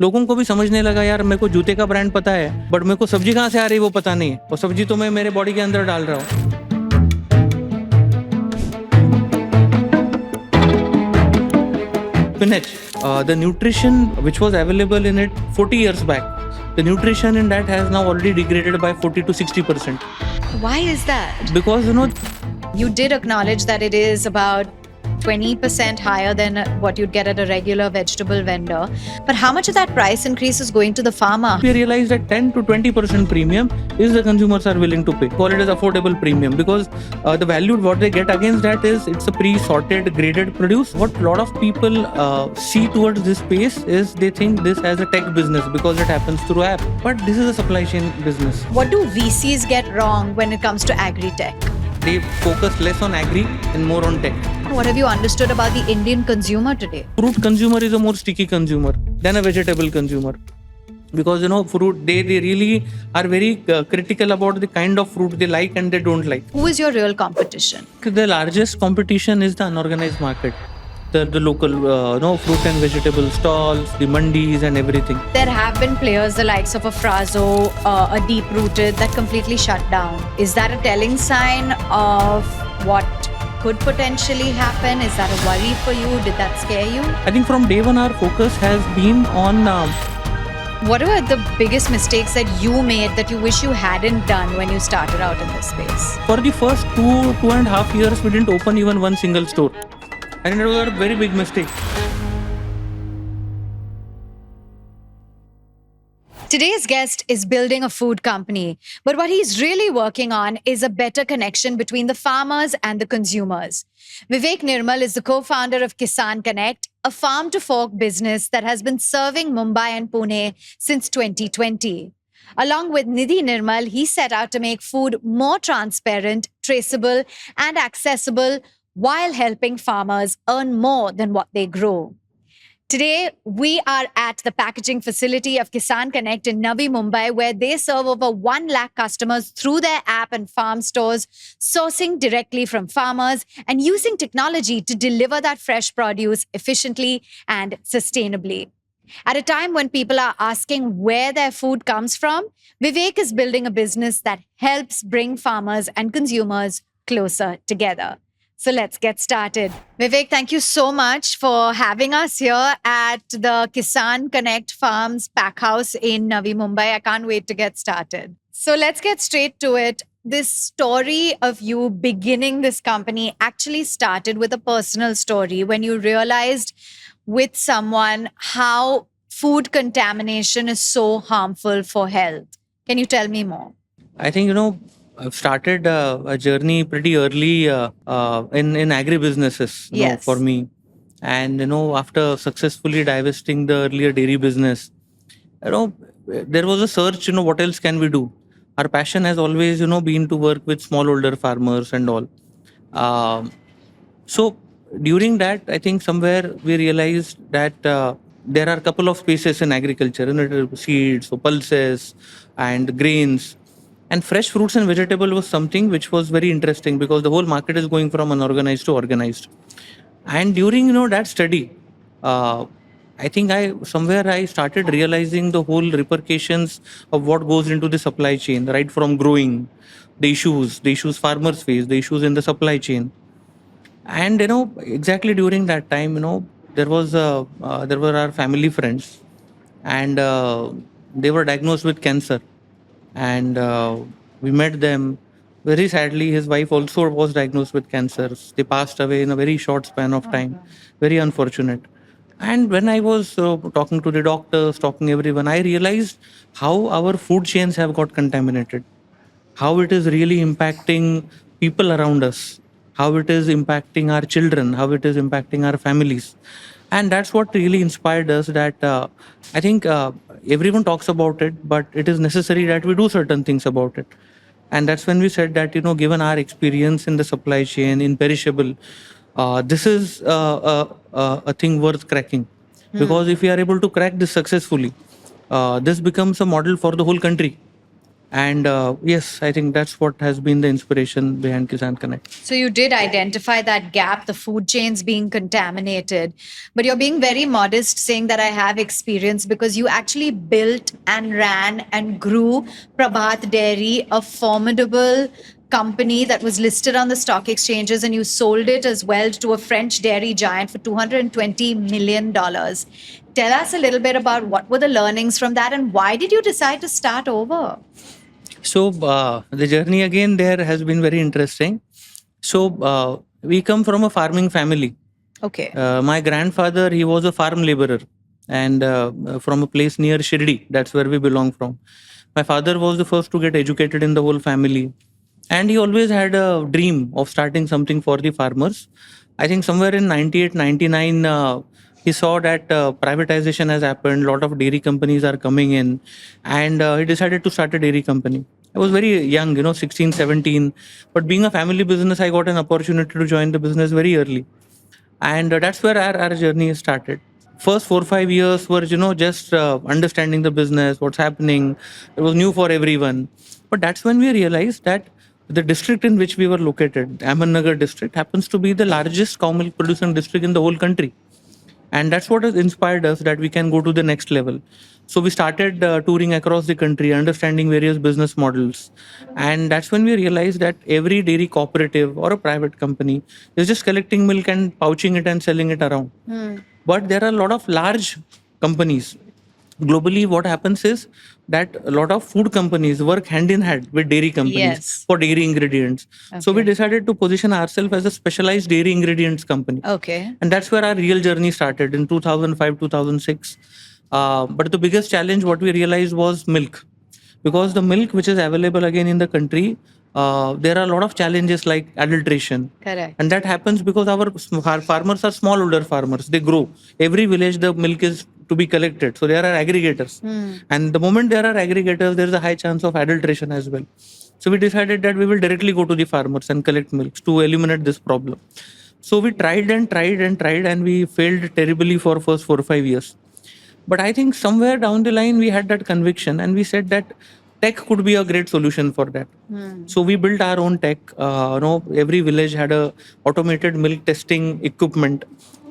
लोगों को भी समझने लगा यार मेरे को जूते का ब्रांड पता है बट मेरे को सब्जी कहाँ से आ रही है वो पता नहीं है, और सब्जी तो मैं मेरे बॉडी के अंदर डाल रहा हूँ। Spinach, the nutrition which was available in it 40 years back, the nutrition in that has now already degraded by 40 to 60%. Why is that? Because You did acknowledge that it is about 20% higher than what you'd get at a regular vegetable vendor. But how much of that price increase is going to the farmer? we realized that 10 to 20% premium is the consumers are willing to pay. Call it as affordable premium because the value what they get against that is it's a pre-sorted, graded produce. What a lot of people see towards this space is they think this as a tech business because it happens through app. But this is a supply chain business. What do VCs get wrong when it comes to agri-tech? They focus less on agri and more on tech. What have you understood about the Indian consumer today? Fruit consumer is a more sticky consumer than a vegetable consumer. Because fruit, they really are very critical about the kind of fruit they like and they don't like. Who is your real competition? The largest competition is the unorganized market. The local fruit and vegetable stalls, the mandis and everything. There have been players the likes of a Frazo, a Deep Rooted that completely shut down. Is that a telling sign of what could potentially happen? Is that a worry for you? Did that scare you? I think from day one our focus has been on What were the biggest mistakes that you made that you wish you hadn't done when you started out in this space? for the first 2.5 years we didn't open even one single store. And it was a very big mistake. Today's guest is building a food company, but what he's really working on is a better connection between the farmers and the consumers. Vivek Nirmal is the co-founder of Kisan Connect, a farm-to-fork business that has been serving Mumbai and Pune since 2020. Along with Nidhi Nirmal, he set out to make food more transparent, traceable, and accessible while helping farmers earn more than what they grow. Today, we are at the packaging facility of Kisan Connect in Navi Mumbai, where they serve over 1 lakh customers through their app and farm stores, sourcing directly from farmers and using technology to deliver that fresh produce efficiently and sustainably. At a time when people are asking where their food comes from, Vivek is building a business that helps bring farmers and consumers closer together. So let's get started. Vivek, thank you so much for having us here at the Kisan Connect Farms Pack House in Navi Mumbai. I can't wait to get started. So let's get straight to it. This story of you beginning this company actually started with a personal story when you realized with someone how food contamination is so harmful for health. Can you tell me more? I think, I've started a journey pretty early in agri-businesses Yes. for me. And, after successfully divesting the earlier dairy business, there was a search, what else can we do? Our passion has always, been to work with smallholder farmers and all. So during that, I think somewhere we realized that there are a couple of spaces in agriculture, seeds, so pulses and grains. And fresh fruits and vegetable was something which was very interesting because the whole market is going from unorganized to organized. And during that study, I think I started realizing the whole repercussions of what goes into the supply chain, right from growing, the issues farmers face, the issues in the supply chain. And exactly during that time, there were our family friends, and they were diagnosed with cancer. And we met them. Very sadly, his wife also was diagnosed with cancer. They passed away in a very short span of time. Very unfortunate. And when I was talking to the doctors, talking everyone, I realized how our food chains have got contaminated, how it is really impacting people around us, how it is impacting our children, how it is impacting our families. And that's what really inspired us that I think everyone talks about it, but it is necessary that we do certain things about it. And that's when we said that, given our experience in the supply chain, in perishable, this is a thing worth cracking. Because if we are able to crack this successfully, this becomes a model for the whole country. And yes, I think that's what has been the inspiration behind Kisan Connect. So you did identify that gap, the food chains being contaminated, but you're being very modest saying that I have experience because you actually built and ran and grew Prabhat Dairy, a formidable company that was listed on the stock exchanges, and you sold it as well to a French dairy giant for $220 million. Tell us a little bit about what were the learnings from that and why did you decide to start over? So the journey again there has been very interesting. So we come from a farming family. Okay. My grandfather, he was a farm laborer, and from a place near Shirdi. That's where we belong from. My father was the first to get educated in the whole family, and he always had a dream of starting something for the farmers. I think somewhere in 98, 99, he saw that privatization has happened, a lot of dairy companies are coming in, and he decided to start a dairy company. I was very young, 16, 17, but being a family business, I got an opportunity to join the business very early. And that's where our journey started. First 4 5 years were just understanding the business, what's happening. It was new for everyone, but that's when we realized that the district in which we were located, Ahmednagar district, happens to be the largest cow milk producing district in the whole country. And that's what has inspired us that we can go to the next level. So we started touring across the country, understanding various business models. And that's when we realized that every dairy cooperative or a private company is just collecting milk and pouching it and selling it around. But there are a lot of large companies. Globally, what happens is that a lot of food companies work hand in hand with dairy companies Yes. for dairy ingredients. So we decided to position ourselves as a specialized dairy ingredients company. Okay. And that's where our real journey started in 2005, 2006. But the biggest challenge, what we realized, was milk. Because the milk which is available again in the country, there are a lot of challenges like adulteration. Correct. And that happens because our farmers are smallholder farmers. They grow. Every village, the milk is to be collected. So there are aggregators. And the moment there are aggregators, there is a high chance of adulteration as well. So we decided that we will directly go to the farmers and collect milk to eliminate this problem. So we tried and tried and tried, and we failed terribly for first 4 5 years. But I think somewhere down the line, we had that conviction and we said that tech could be a great solution for that. So we built our own tech. Every village had a automated milk testing equipment,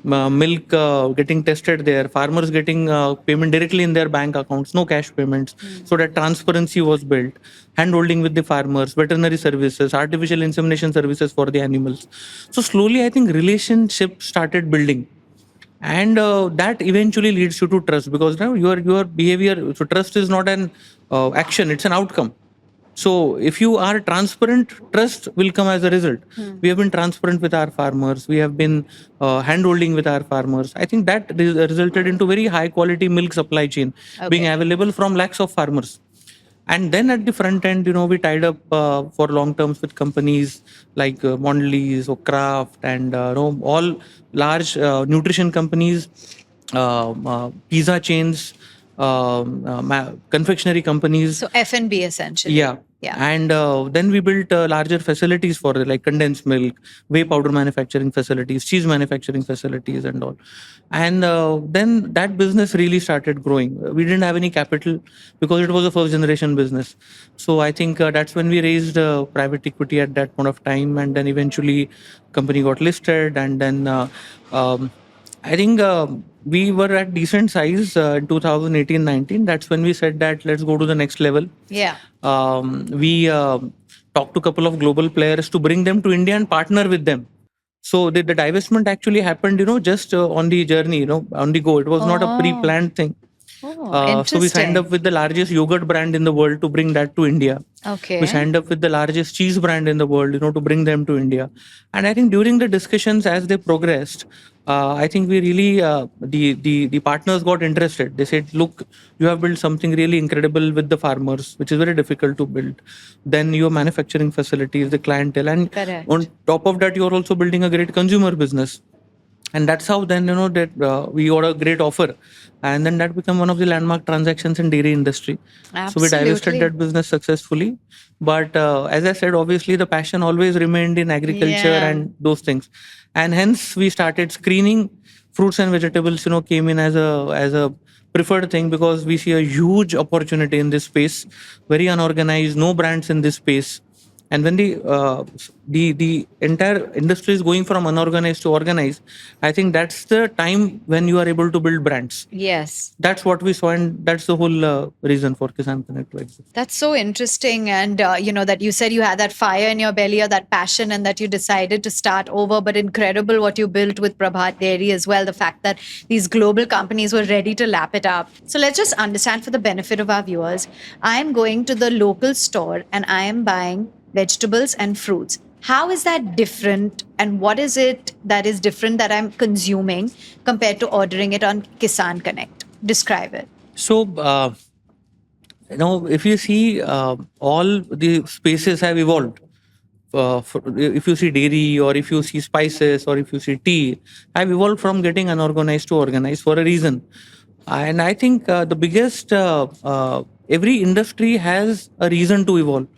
milk getting tested there, farmers getting payment directly in their bank accounts, no cash payments. So that transparency was built, hand holding with the farmers, veterinary services, artificial insemination services for the animals. So slowly, I think relationship started building. And that eventually leads you to trust, because now your behavior, so trust is not an action, it's an outcome. So if you are transparent, trust will come as a result. We have been transparent with our farmers, we have been hand holding with our farmers. I think that resulted into very high quality milk supply chain being available from lakhs of farmers. And then at the front end, we tied up for long terms with companies like Mondelez or Kraft and all large nutrition companies, pizza chains, confectionery companies. So F&B essentially. Yeah. And then we built larger facilities for it, like condensed milk, whey powder manufacturing facilities, cheese manufacturing facilities, and all. And then that business really started growing. We didn't have any capital because it was a first generation business. So I think that's when we raised private equity at that point of time. And then eventually company got listed. And then I think we were at decent size in 2018-19. That's when we said that let's go to the next level. Yeah. We talked to a couple of global players to bring them to India and partner with them. So the divestment actually happened, just on the journey, on the go. It was not a pre-planned thing. So we signed up with the largest yogurt brand in the world to bring that to India. Okay. We signed up with the largest cheese brand in the world, to bring them to India. And I think during the discussions as they progressed, I think we really, the partners got interested. They said, look, you have built something really incredible with the farmers, which is very difficult to build. Then your manufacturing facilities, the clientele. And Correct. on top of that, you're also building a great consumer business. And that's how then, that we got a great offer. And then that became one of the landmark transactions in dairy industry. Absolutely. So we divested that business successfully. But as I said, obviously the passion always remained in agriculture and those things. And hence we started screening fruits and vegetables, came in as a preferred thing because we see a huge opportunity in this space, very unorganized, no brands in this space. And when the entire industry is going from unorganized to organized, I think that's the time when you are able to build brands. Yes. That's what we saw, and that's the whole reason for Kisan Connect to exist. That's so interesting. And, that you said you had that fire in your belly or that passion and that you decided to start over. But incredible what you built with Prabhat Dairy as well. The fact that these global companies were ready to lap it up. So let's just understand for the benefit of our viewers. I'm going to the local store and I am buying vegetables and fruits. How is that different? And what is it that is different that I'm consuming compared to ordering it on Kisan Connect? Describe it. So, if you see, all the spaces have evolved. If you see dairy, or if you see spices, or if you see tea, have evolved from getting unorganized to organized for a reason. And I think the biggest, every industry has a reason to evolve.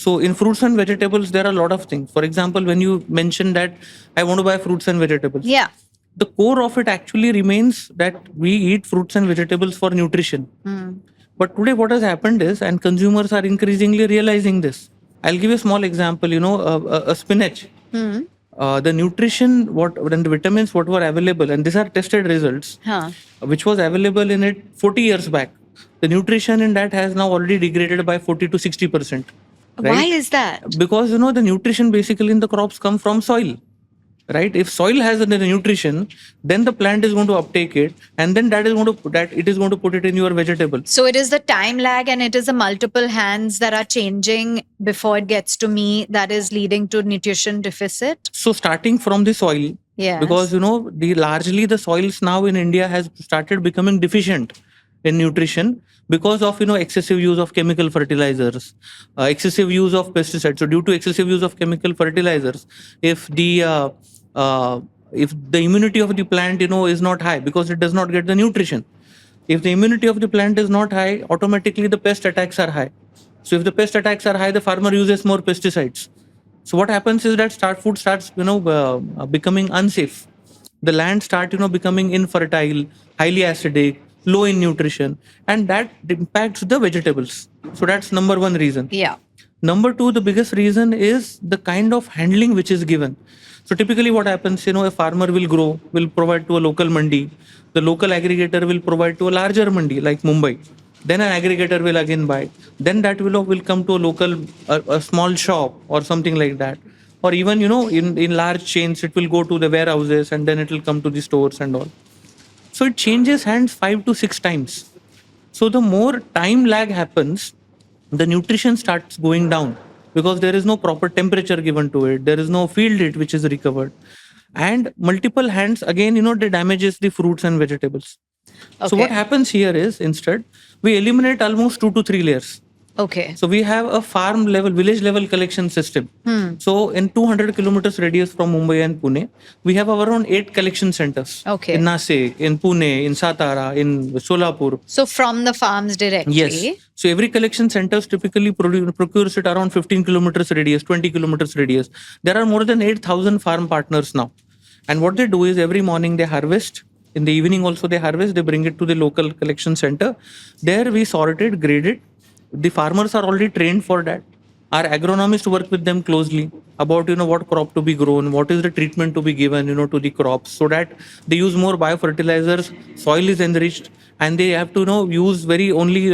So in fruits and vegetables, there are a lot of things. For example, when you mentioned that I want to buy fruits and vegetables, Yeah. the core of it actually remains that we eat fruits and vegetables for nutrition. But today, what has happened is, and consumers are increasingly realizing this. I'll give you a small example. A spinach. The nutrition, and the vitamins, what were available, and these are tested results, which was available in it 40 years back. The nutrition in that has now already degraded by 40 to 60%. Right? Why is that? Because the nutrition basically in the crops come from soil. Right? If soil has the nutrition, then the plant is going to uptake it, and then it is going to put it in your vegetable. So it is the time lag and it is the multiple hands that are changing before it gets to me that is leading to nutrition deficit. So starting from the soil, Yes. because largely the soils now in India has started becoming deficient in nutrition because of excessive use of chemical fertilizers, excessive use of pesticides. So due to excessive use of chemical fertilizers, if the immunity of the plant is not high, because it does not get the nutrition. If the immunity of the plant is not high, automatically the pest attacks are high. So if the pest attacks are high, the farmer uses more pesticides. So what happens is that food starts becoming unsafe. The land start becoming infertile, highly acidic, low in nutrition, and that impacts the vegetables. So that's number one reason. Yeah. Number two, the biggest reason is the kind of handling which is given. So typically what happens, a farmer will provide to a local mandi. The local aggregator will provide to a larger mandi like Mumbai. Then an aggregator will again buy. Then that will come to a local, a small shop or something like that. Or even, in large chains, it will go to the warehouses and then it will come to the stores and all. So it changes hands 5 to 6 times. So the more time lag happens, the nutrition starts going down because there is no proper temperature given to it. There is no field heat which is recovered. And multiple hands, again, they damages the fruits and vegetables. Okay. So what happens here is, instead, we eliminate almost 2 to 3 layers. Okay. So we have a farm level, village level collection system. So in 200 kilometers radius from Mumbai and Pune, we have around 8 collection centers. Okay. In Nasik, in Pune, in Satara, in Solapur. So from the farms directly. Yes. So every collection centers typically procures it around 15 kilometers radius, 20 kilometers radius. There are more than 8,000 farm partners now. And what they do is every morning they harvest. In the evening also they harvest. They bring it to the local collection center. There we sort it, grade it. The farmers are already trained for that. Our agronomists work with them closely about what crop to be grown, what is the treatment to be given to the crops, so that they use more biofertilizers, soil is enriched, and they have to use very only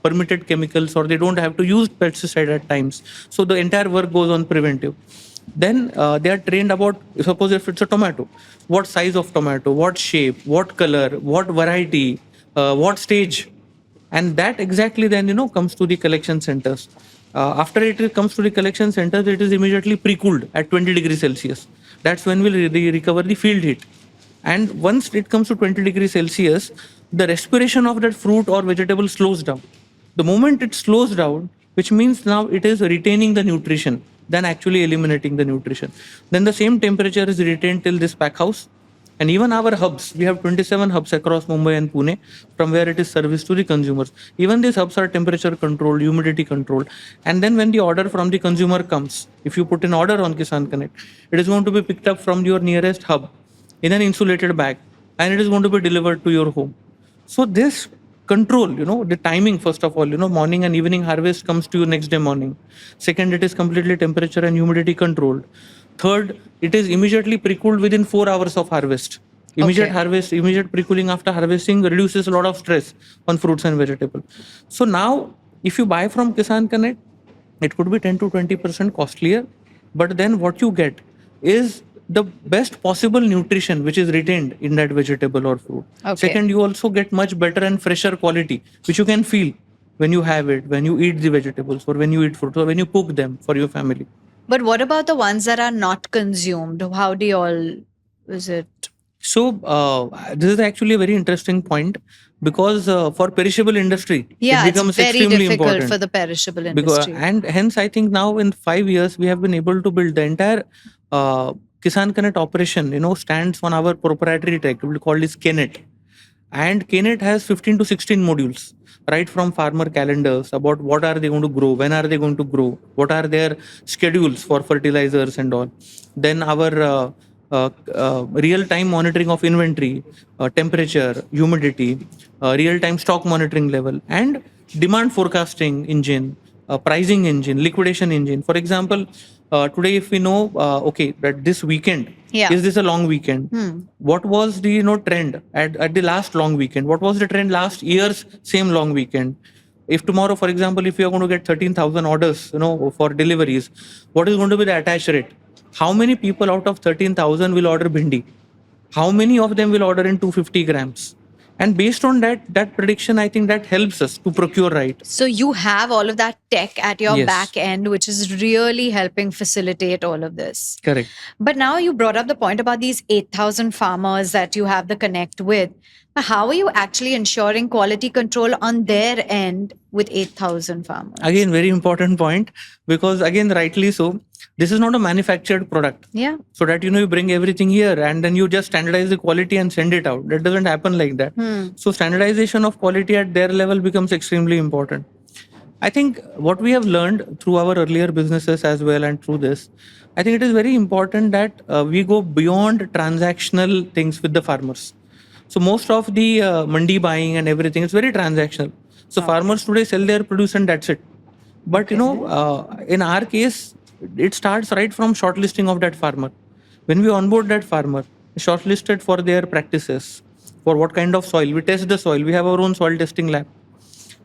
permitted chemicals, or they don't have to use pesticide at times. So the entire work goes on preventive. Then they are trained about, suppose if it's a tomato, what size of tomato, what shape, what color, what variety, what stage. And that exactly then, comes to the collection centers. After it comes to the collection centers, it is immediately pre-cooled at 20 degrees Celsius. That's when we'll recover the field heat. And once it comes to 20 degrees Celsius, the respiration of that fruit or vegetable slows down. The moment it slows down, which means now it is retaining the nutrition, than actually eliminating the nutrition. Then the same temperature is retained till this pack house. And even our hubs, we have 27 hubs across Mumbai and Pune, from where it is serviced to the consumers. Even these hubs are temperature controlled, humidity controlled. And then when the order from the consumer comes, if you put an order on Kisan Connect, it is going to be picked up from your nearest hub. in an insulated bag, and it is going to be delivered to your home. So this control, the timing, first of all, morning and evening harvest comes to you next day morning. Second, it is completely temperature and humidity controlled. Third, it is immediately pre-cooled within 4 hours of harvest. Immediate pre-cooling after harvesting reduces a lot of stress on fruits and vegetables. So now, if you buy from Kisan Connect, it could be 10 to 20% costlier, but then what you get is the best possible nutrition which is retained in that vegetable or fruit. Okay. Second, you also get much better and fresher quality, which you can feel when you have it, when you eat the vegetables, or when you eat fruit, or when you cook them for your family. But what about the ones that are not consumed? How do you all, is it? So this is actually a very interesting point, because for perishable industry, Yeah, it becomes it's very extremely difficult important. for the perishable Because, industry. and hence I think now in 5 years we have been able to build the entire Kisan Connect operation, stands on our proprietary tech, we call this KNet. And KNet has 15 to 16 modules, right from farmer calendars about what are they going to grow, when are they going to grow, what are their schedules for fertilizers and all. Then our real-time monitoring of inventory, temperature, humidity, real-time stock monitoring level, and demand forecasting engine, pricing engine, liquidation engine. For example, today if we know, okay, that this weekend, Yeah. is this a long weekend? What was the trend at the last long weekend? What was the trend last year's same long weekend? If tomorrow, for example, if you are going to get 13,000 orders, for deliveries, what is going to be the attach rate? How many people out of 13,000 will order bhindi? How many of them will order in 250 grams? And based on that prediction, I think that helps us to procure right. So you have all of that tech at your Yes. back end, which is really helping facilitate all of this. Correct. But now you brought up the point about these 8,000 farmers that you have the connect with. Now, how are you actually ensuring quality control on their end with 8,000 farmers? Again, very important point, because again, rightly so, this is not a manufactured product. Yeah. So that, you bring everything here and then you just standardize the quality and send it out. That doesn't happen like that. So standardization of quality at their level becomes extremely important. I think what we have learned through our earlier businesses as well and through this, I think it is very important that we go beyond transactional things with the farmers. So most of the mandi buying and everything is very transactional. So farmers today sell their produce and that's it. But in our case, it starts right from shortlisting of that farmer. When we onboard that farmer, shortlisted for their practices, for what kind of soil, we test the soil. We have our own soil testing lab.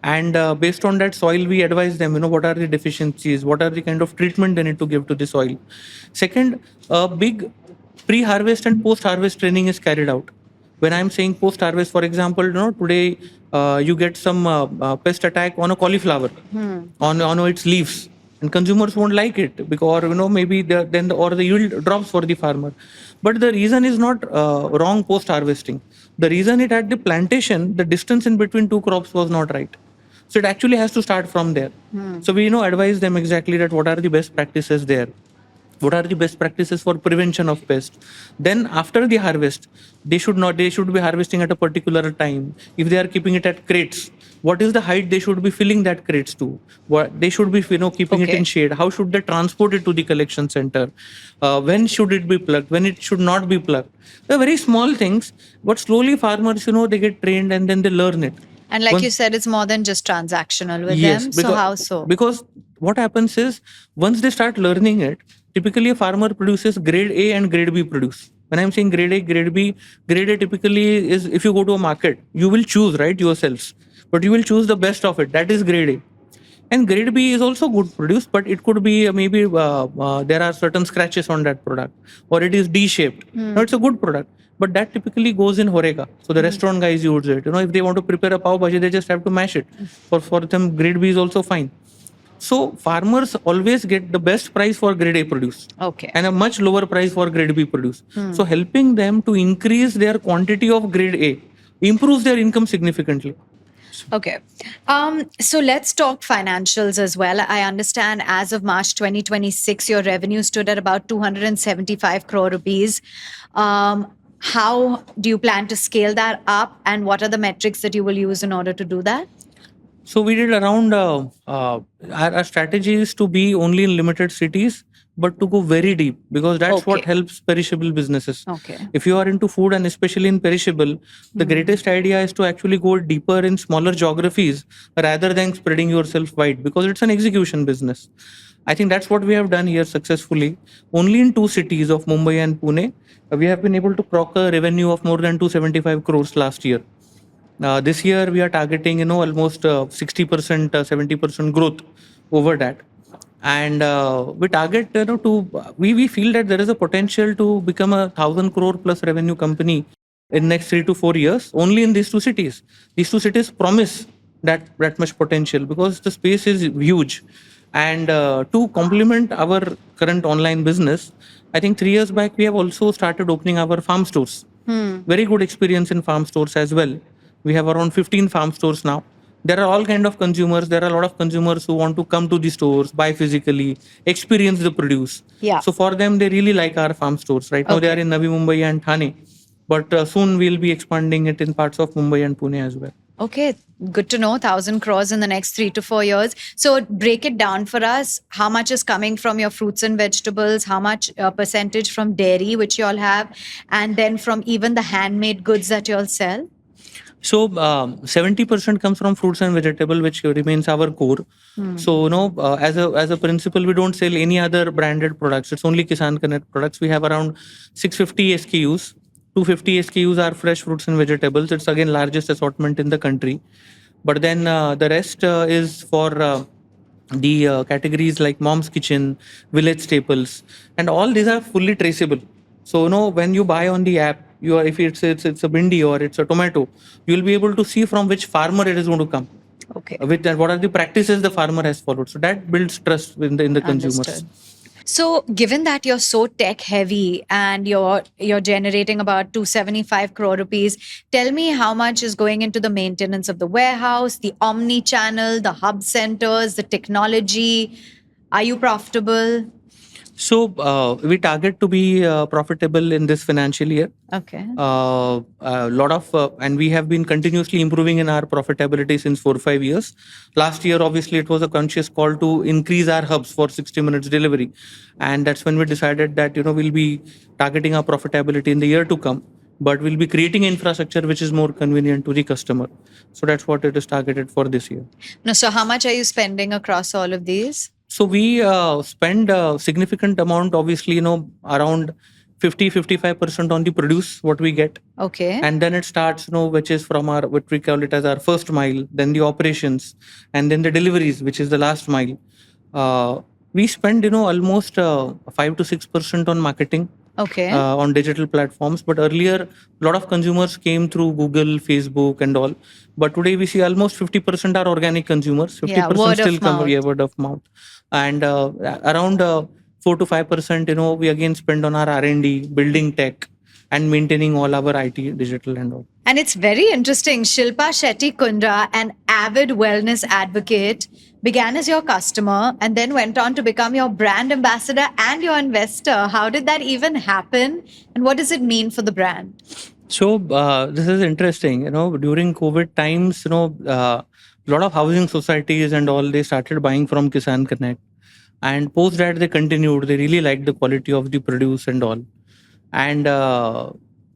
And based on that soil, we advise them, what are the deficiencies, what are the kind of treatment they need to give to the soil. Second, a big pre-harvest and post-harvest training is carried out. When I'm saying post-harvest, for example, today you get some pest attack on a cauliflower, on its leaves, and consumers won't like it because maybe the yield drops for the farmer. But the reason is not wrong post-harvesting. The reason it at the plantation, the distance in between two crops was not right. So it actually has to start from there. So we advise them exactly that what are the best practices there. What are the best practices for prevention of pest? Then after the harvest, they should be harvesting at a particular time. If they are keeping it at crates, what is the height they should be filling that crates to? What they should be keeping it in shade. How should they transport it to the collection center? When should it be plucked? When it should not be plucked? They're very small things, but slowly farmers, they get trained and then they learn it. And like you said, it's more than just transactional with them. So how so? Because what happens is, once they start learning it, typically a farmer produces grade A and grade B produce. When I'm saying grade A, grade B, grade A typically is, if you go to a market, you will choose, right, yourselves. But you will choose the best of it. That is grade A. And grade B is also good produce, but it could be maybe there are certain scratches on that product, or it is D-shaped. No, it's a good product. But that typically goes in Horega. So the restaurant guys use it. If they want to prepare a pav bhaji, they just have to mash it. For them, grade B is also fine. So farmers always get the best price for grade A produce. Okay. And a much lower price for grade B produce. So helping them to increase their quantity of grade A improves their income significantly. Okay. So let's talk financials as well. I understand as of March 2026, your revenue stood at about 275 crore rupees. How do you plan to scale that up, and what are the metrics that you will use in order to do that? So we did around our strategy is to be only in limited cities, but to go very deep because that's what Okay. helps perishable businesses. Okay. If you are into food and especially in perishable, the greatest idea is to actually go deeper in smaller geographies rather than spreading yourself wide because it's an execution business. I think that's what we have done here successfully. Only in two cities of Mumbai and Pune, we have been able to clock a revenue of more than 275 crores last year. This year we are targeting, almost 60%, 70% growth over that. And we target, we feel that there is a potential to become a 1,000 crore plus revenue company in next 3 to 4 years only in these two cities. These two cities promise that much potential because the space is huge. And to complement our current online business, I think 3 years back we have also started opening our farm stores. Very good experience in farm stores as well. We have around 15 farm stores now. There are all kind of consumers. There are a lot of consumers who want to come to the stores, buy physically, experience the produce. Yeah. So for them, they really like our farm stores. Right now, they are in Navi Mumbai and Thane, but soon we'll be expanding it in parts of Mumbai and Pune as well. Okay, good to know. 1,000 crores in the next 3 to 4 years. So break it down for us. How much is coming from your fruits and vegetables? How much percentage from dairy, which you all have, and then from even the handmade goods that you all sell? So 70% comes from fruits and vegetable, which remains our core. So as a principle, we don't sell any other branded products. It's only Kisan Connect products. We have around 650 SKUs. 250 SKUs are fresh fruits and vegetables. It's again largest assortment in the country. But then the rest is for the categories like mom's kitchen, village staples, and all these are fully traceable. So when you buy on the app, you are if it's a bindi or it's a tomato, you will be able to see from which farmer it is going to come. Okay. With that, what are the practices the farmer has followed? So that builds trust in the consumers. Understood. So, given that you're so tech heavy and you're generating about 275 crore rupees, tell me how much is going into the maintenance of the warehouse, the omni channel, the hub centers, the technology. Are you profitable? So we target to be profitable in this financial year. Okay. A lot of and we have been continuously improving in our profitability since 4 or 5 years. Last year, obviously, it was a conscious call to increase our hubs for 60 minutes delivery, and that's when we decided that we'll be targeting our profitability in the year to come. But we'll be creating infrastructure which is more convenient to the customer. So that's what it is targeted for this year. No, so how much are you spending across all of these? So we spend a significant amount, obviously, around 50-55% on the produce, what we get. Okay. And then it starts, which is from our, what we call it as our first mile, then the operations, and then the deliveries, which is the last mile. We spend, almost 5 to 6% on marketing. Okay. On digital platforms. But earlier, a lot of consumers came through Google, Facebook, and all. But today, we see almost 50% are organic consumers. 50% word of still come mouth. word of mouth, and around 4 to 5%, we again spend on our R&D, building tech, and maintaining all our IT, digital, and all. And it's very interesting. Shilpa Shetty Kundra, an avid wellness advocate, began as your customer and then went on to become your brand ambassador and your investor. How did that even happen? And what does it mean for the brand? So this is interesting. During COVID times, a lot of housing societies and all, they started buying from Kisan Connect. And post that, they continued. They really liked the quality of the produce and all. And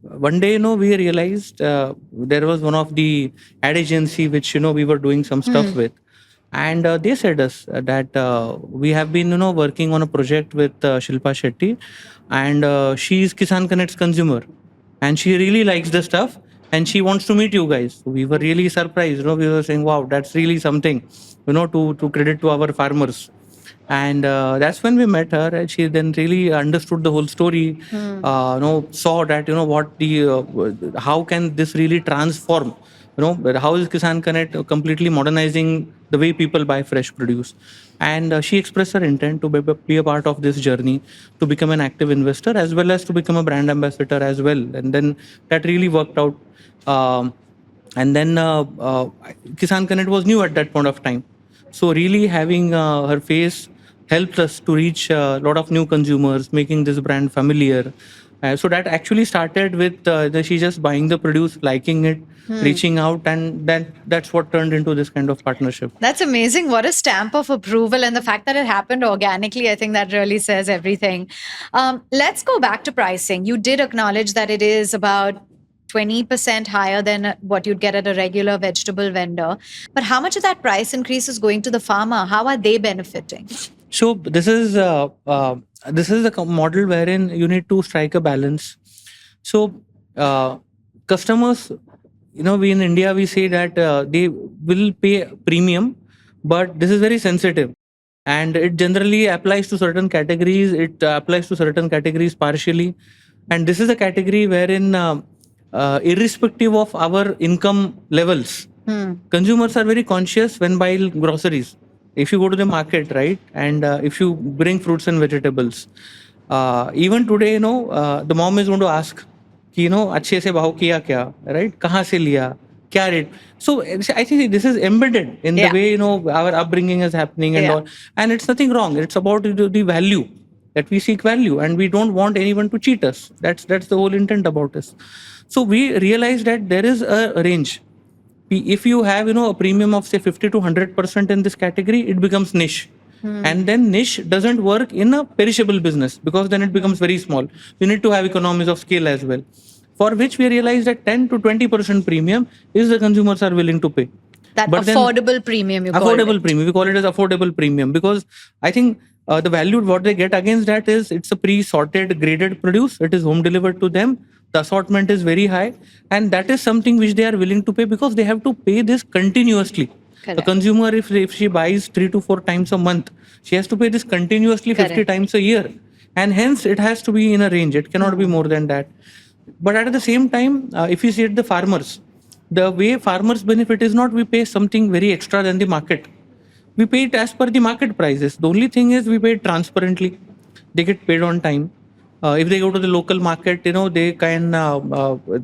one day, we realized there was one of the ad agency which, we were doing some stuff with. And they said us that we have been, working on a project with Shilpa Shetty, and she is Kisan Connect's consumer, and she really likes the stuff, and she wants to meet you guys. So we were really surprised. We were saying, "Wow, that's really something," to credit to our farmers. And that's when we met her, and she then really understood the whole story. Saw that what the how can this really transform. How is Kisan Connect completely modernizing the way people buy fresh produce? And she expressed her intent to be a part of this journey, to become an active investor as well as to become a brand ambassador as well. And then that really worked out. And then Kisan Connect was new at that point of time. So really having her face helped us to reach a lot of new consumers, making this brand familiar. So that actually started with she just buying the produce, liking it, reaching out, and then that's what turned into this kind of partnership. That's amazing. What a stamp of approval. And the fact that it happened organically, I think that really says everything. Let's go back to pricing. You did acknowledge that it is about 20% higher than what you'd get at a regular vegetable vendor. But how much of that price increase is going to the farmer? How are they benefiting? So this is a model wherein you need to strike a balance. So customers, we in India we say that they will pay premium, but this is very sensitive, and it generally applies to certain categories. It applies to certain categories partially, and this is a category wherein, irrespective of our income levels, consumers are very conscious when buying groceries. If you go to the market, right, and if you bring fruits and vegetables, even today, the mom is going to ask, कि अच्छे से भाव किया क्या, right? कहाँ से लिया, क्या rate? So I think this is embedded in the way our upbringing is happening and all, and it's nothing wrong. It's about the value that we seek value, and we don't want anyone to cheat us. That's the whole intent about this. So we realize that there is a range. If you have a premium of say 50 to 100% in this category, it becomes niche. And then niche doesn't work in a perishable business, because then it becomes very small. You need to have economies of scale as well, for which we realize that 10 to 20% premium is the consumers are willing to pay. That but affordable premium, you call it. Affordable premium. We call it as affordable premium, because I think the value what they get against that is it's a pre-sorted, graded produce. It is home delivered to them. The assortment is very high, and that is something which they are willing to pay, because they have to pay this continuously. Correct. The consumer, if she buys 3 to 4 times a month, she has to pay this continuously 50 times a year. And hence, it has to be in a range. It cannot be more than that. But at the same time, if you see at the farmers, the way farmers benefit is not we pay something very extra than the market. We pay it as per the market prices. The only thing is we pay it transparently. They get paid on time. If they go to the local market, they can,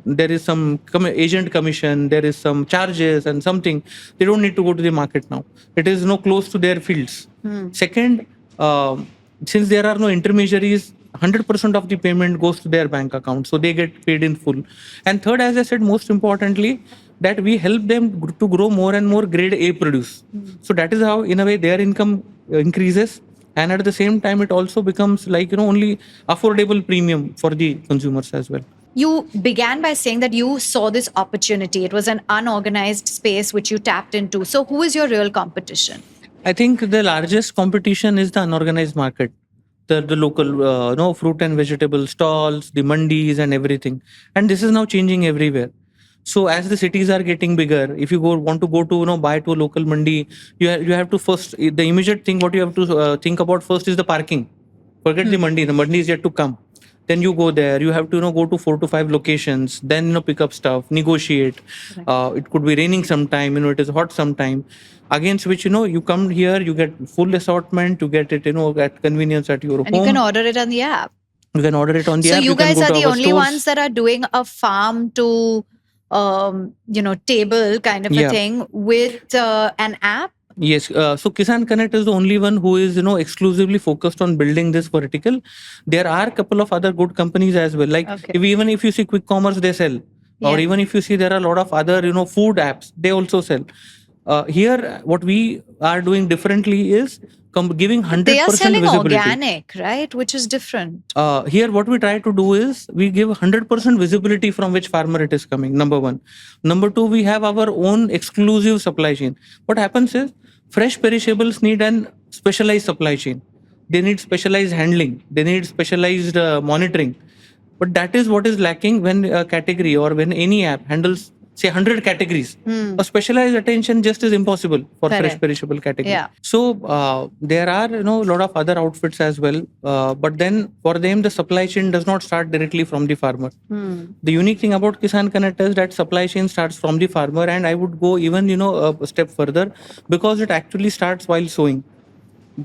there is some agent commission, there is some charges and something. They don't need to go to the market now. It is close to their fields. Second, since there are no intermediaries, 100% of the payment goes to their bank account. So they get paid in full. And third, as I said, most importantly, that we help them to grow more and more grade A produce. So that is how, in a way, their income increases. And at the same time, it also becomes like, only affordable premium for the consumers as well. You began by saying that you saw this opportunity. It was an unorganized space which you tapped into. So who is your real competition? I think the largest competition is the unorganized market. The local fruit and vegetable stalls, the mandis and everything. And this is now changing everywhere. So as the cities are getting bigger, if you want to go to buy to a local mandi, you have to first, the immediate thing what you have to think about first is the parking. Forget the mandi. The mandi is yet to come. Then you go there. You have to go to 4 to 5 locations. Then pick up stuff, negotiate. It could be raining sometime. It is hot sometime. Against which you come here, you get full assortment. You get it at convenience at your home. And you can order it on the app. You can order it on the app. So you guys are the only ones that are doing a farm to table kind of a thing with an app? Yes. So Kisan Connect is the only one who is, exclusively focused on building this vertical. There are a couple of other good companies as well. Like even if you see quick commerce, they sell. Or even if you see there are a lot of other, food apps, they also sell. Here, what we are doing differently is giving 100% they are selling visibility. Organic, right? Which is different. Here, what we try to do is we give 100% visibility from which farmer it is coming, number one. Number two, we have our own exclusive supply chain. What happens is, fresh perishables need an specialized supply chain. They need specialized handling. They need specialized monitoring. But that is what is lacking when a category or when any app handles, say, 100 categories. A specialized attention just is impossible for fresh perishable category. So there are a lot of other outfits as well. But then for them, the supply chain does not start directly from the farmer. The unique thing about Kisan Connect is that supply chain starts from the farmer, and I would go even a step further, because it actually starts while sowing.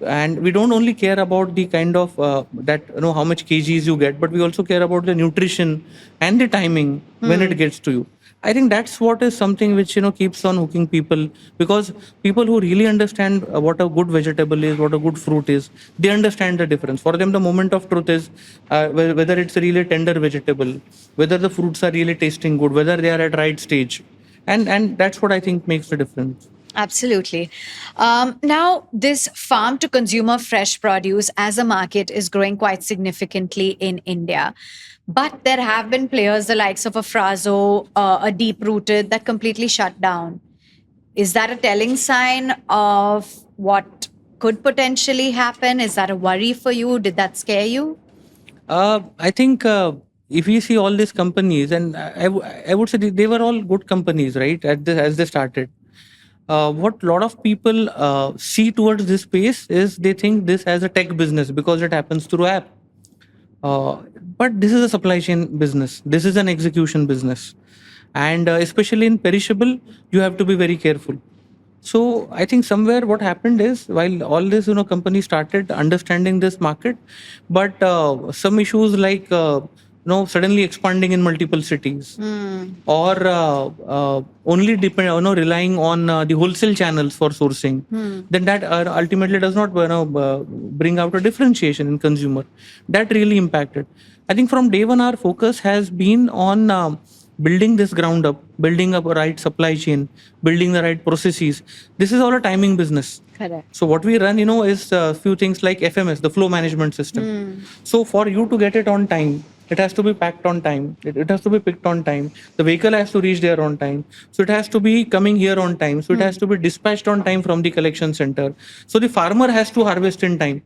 And we don't only care about the kind of how much kgs you get, but we also care about the nutrition and the timing when it gets to you. I think that's what is something which keeps on hooking people, because people who really understand what a good vegetable is, what a good fruit is, they understand the difference. For them, the moment of truth is whether it's a really tender vegetable, whether the fruits are really tasting good, whether they are at right stage, and that's what I think makes the difference. Absolutely. Now, this farm to consumer fresh produce as a market is growing quite significantly in India. But there have been players, the likes of a Frazo, a Deep Rooted, that completely shut down. Is that a telling sign of what could potentially happen? Is that a worry for you? Did that scare you? I think if you see all these companies, and I would say they were all good companies, right? As they started, what a lot of people see towards this space is they think this as a tech business because it happens through app. Uh, but this is a supply chain business. This is an execution business, and especially in perishable, you have to be very careful. So I think somewhere what happened is, while all this companies started understanding this market, but some issues like suddenly expanding in multiple cities, or only depend relying on the wholesale channels for sourcing, then that ultimately does not bring out a differentiation in consumer. That really impacted. I think from day one our focus has been on building this ground up, building up a right supply chain, building the right processes. This is all a timing business. Correct. So what we run, is a few things like FMS, the flow management system. So for you to get it on time, it has to be packed on time. It has to be picked on time. The vehicle has to reach there on time. So it has to be coming here on time. So it has to be dispatched on time from the collection center. So the farmer has to harvest in time.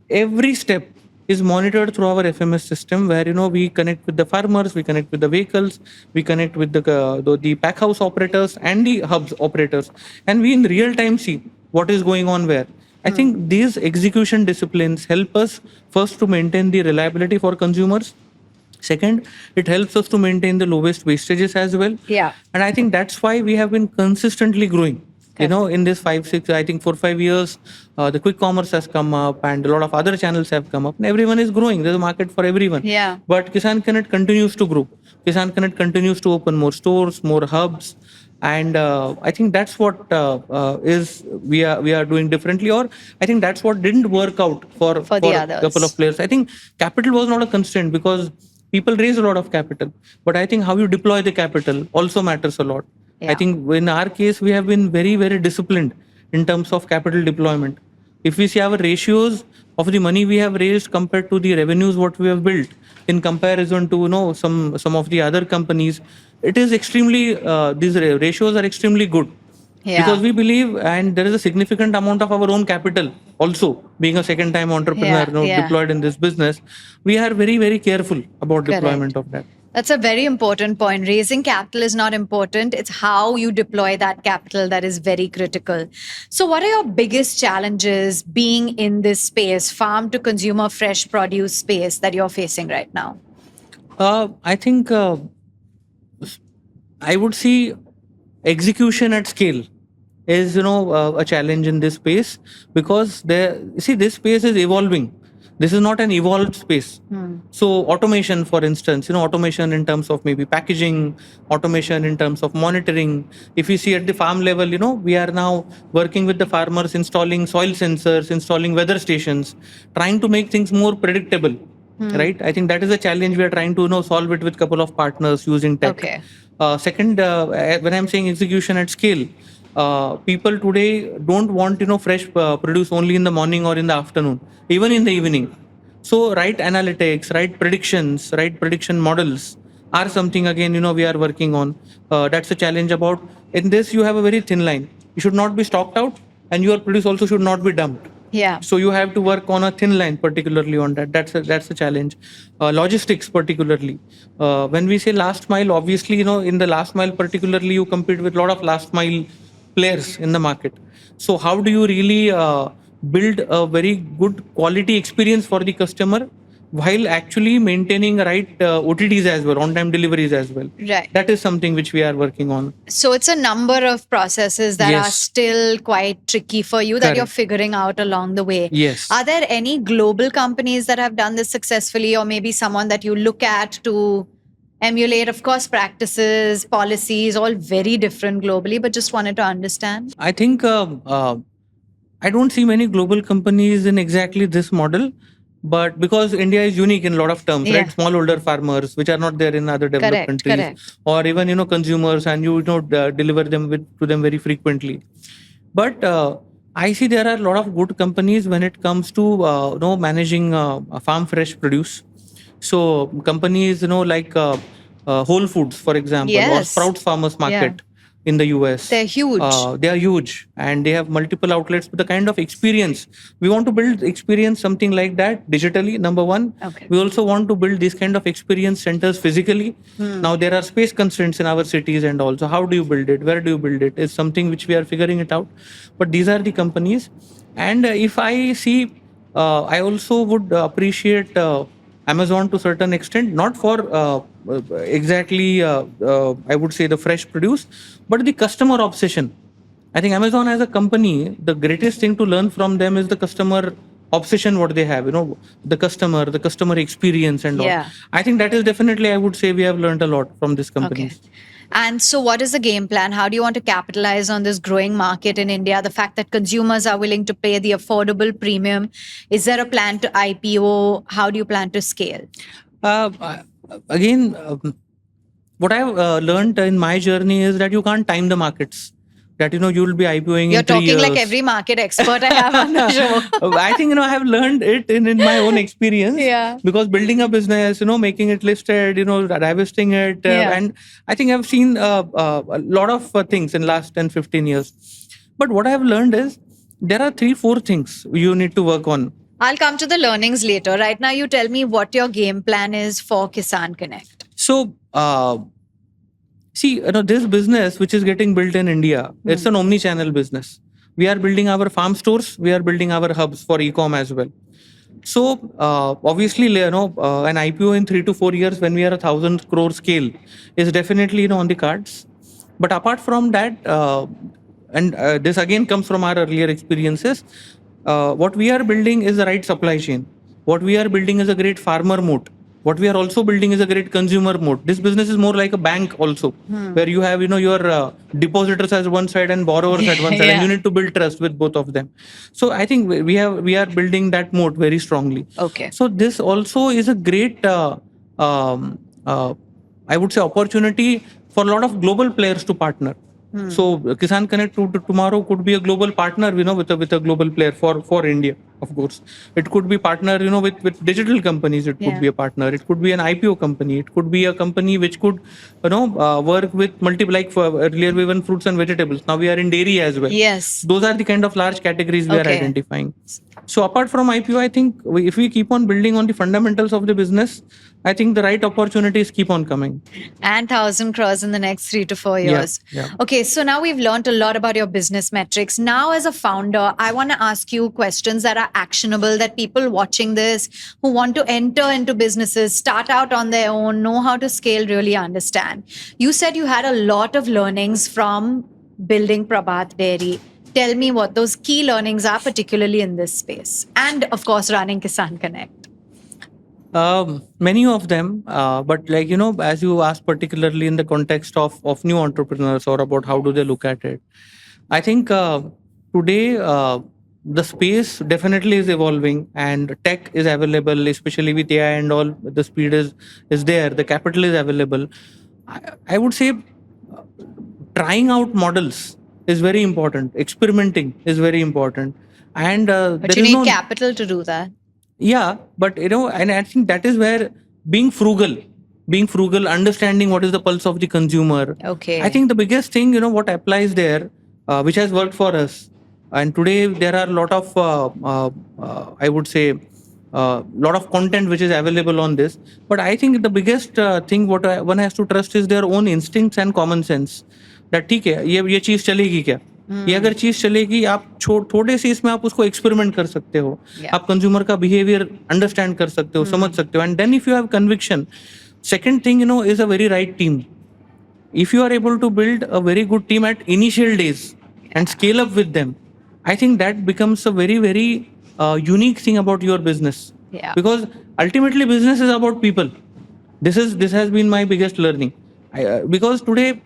Every step is monitored through our FMS system, where we connect with the farmers, we connect with the vehicles, we connect with the pack house operators and the hubs operators, and we in real time see what is going on where. I think these execution disciplines help us first to maintain the reliability for consumers. Second, it helps us to maintain the lowest wastages as well. Yeah. And I think that's why we have been consistently growing. In this 5, 6, I think 4, 5 years, the quick commerce has come up and a lot of other channels have come up, and everyone is growing. There's a market for everyone. Yeah. But Kisan Connect continues to grow. Kisan Connect continues to open more stores, more hubs. And I think that's what is we are doing differently, or I think that's what didn't work out for the a others. couple of players. I think capital was not a constraint because people raise a lot of capital, but I think how you deploy the capital also matters a lot. Yeah. I think in our case, we have been very, very disciplined in terms of capital deployment. If we see our ratios of the money we have raised compared to the revenues what we have built, in comparison to some of the other companies, it is extremely these ratios are extremely good. Yeah. Because we believe, and there is a significant amount of our own capital also, being a second time entrepreneur deployed in this business, we are very, very careful about deployment of that. That's a very important point. Raising capital is not important. It's how you deploy that capital that is very critical. So, what are your biggest challenges being in this space, farm to consumer fresh produce space, that you're facing right now? I think I would see execution at scale is a challenge in this space, because this space is evolving. This is not an evolved space. So automation, for instance, automation in terms of maybe packaging, automation in terms of monitoring. If you see at the farm level, we are now working with the farmers, installing soil sensors, installing weather stations, trying to make things more predictable. Right? I think that is a challenge we are trying to solve it with a couple of partners using tech. Okay. Second, when I'm saying execution at scale, people today don't want fresh produce only in the morning or in the afternoon, even in the evening. So right analytics, right predictions, right prediction models are something again we are working on. That's a challenge. About in this, you have a very thin line. You should not be stocked out, and your produce also should not be dumped. Yeah. So you have to work on a thin line, particularly on that. That's a challenge. Logistics, particularly. When we say last mile, obviously, in the last mile, particularly, you compete with a lot of last mile players in the market. So how do you really build a very good quality experience for the customer while actually maintaining right OTDs as well, on-time deliveries as well? Right. That is something which we are working on. So it's a number of processes that are still quite tricky for you that you're figuring out along the way. Yes. Are there any global companies that have done this successfully, or maybe someone that you look at to emulate, of course, practices, policies, all very different globally, but just wanted to understand. I think I don't see many global companies in exactly this model, but because India is unique in a lot of terms, Yeah. right? Smallholder farmers, which are not there in other developed Correct, countries, correct. or even consumers, and deliver them to them very frequently. But I see there are a lot of good companies when it comes to managing farm fresh produce. So companies like Whole Foods, for example, or Yes. Sprouts Farmers Yeah. Market in the US. They're huge. They are huge, and they have multiple outlets with the kind of experience. We want to build experience something like that digitally, number one. Okay. We also want to build these kind of experience centers physically. Now there are space constraints in our cities, and also how do you build it, where do you build it is something which we are figuring it out. But these are the companies. And if I see, I also would appreciate Amazon to certain extent, not for exactly, I would say, the fresh produce, but the customer obsession. I think Amazon as a company, the greatest thing to learn from them is the customer obsession, what they have, the customer experience and Yeah. all. I think that is definitely, I would say, we have learned a lot from these companies. Okay. And so, what is the game plan? How do you want to capitalize on this growing market in India? The fact that consumers are willing to pay the affordable premium. Is there a plan to IPO? How do you plan to scale? Again, what I've learned in my journey is that you can't time the markets. That you will be IPOing You're in 3 talking years. like every market expert I have on the show. I think I have learned it in my own experience. Yeah. Because building a business, making it listed, divesting it, Yeah. and I think I've seen a lot of things in last 10, 15 years. But what I've learned is there are 3-4 things you need to work on. I'll come to the learnings later. Right now, you tell me what your game plan is for Kisan Connect. So, see, this business which is getting built in India, it's an omni-channel business. We are building our farm stores, we are building our hubs for e-com as well. So, obviously, an IPO in 3 to 4 years when we are 1,000 crore scale is definitely on the cards. But apart from that, and this again comes from our earlier experiences, what we are building is the right supply chain. What we are building is a great farmer moat. What we are also building is a great consumer moat. This business is more like a bank also, where you have your depositors as one side and borrowers at one side, Yeah. and you need to build trust with both of them. So I think we are building that moat very strongly. Okay. So this also is a great, I would say, opportunity for a lot of global players to partner. So Kisan Connect tomorrow could be a global partner, with a global player for India, of course. It could be partner, with digital companies. It could Yeah. be a partner. It could be an IPO company. It could be a company which could, work with multiple, like for earlier we were fruits and vegetables. Now we are in dairy as well. Yes. Those are the kind of large categories we are Okay. identifying. So apart from IPO, I think if we keep on building on the fundamentals of the business, I think the right opportunities keep on coming. And 1,000 crores in the next 3 to 4 Yeah, years. yeah. Okay, so now we've learned a lot about your business metrics. Now, as a founder, I want to ask you questions that are actionable, that people watching this who want to enter into businesses, start out on their own, know how to scale, really understand. You said you had a lot of learnings from building Prabhat Dairy. Tell me what those key learnings are, particularly in this space. And of course, running Kisan Connect. Many of them, but as you asked, particularly in the context of new entrepreneurs or about how do they look at it, I think today the space definitely is evolving and tech is available, especially with AI and all. The speed is there, the capital is available. I would say trying out models is very important. Experimenting is very important, and But you need capital to do that. yeah, but and I think that is where being frugal, understanding what is the pulse of the consumer. Okay. I think the biggest thing, what applies there, which has worked for us. And today there are a lot of, I would say, lot of content which is available on this. But I think the biggest thing what one has to trust is their own instincts and common sense. That ठीक है, ये चीज चलेगी क्या? ये अगर चीज चलेगी, आप थोड़े से इसमें आप उसको एक्सपेरिमेंट कर सकते हो. Yeah. आप कंज्यूमर का बिहेवियर अंडरस्टैंड कर सकते हो, समझ सकते हो. And then if you have conviction, second thing is a very right team. If you are able to build a very good team at initial days and scale up with them, I think that becomes a very, very unique thing about your business. Yeah. Because ultimately business is about people. This has been my biggest learning. Because today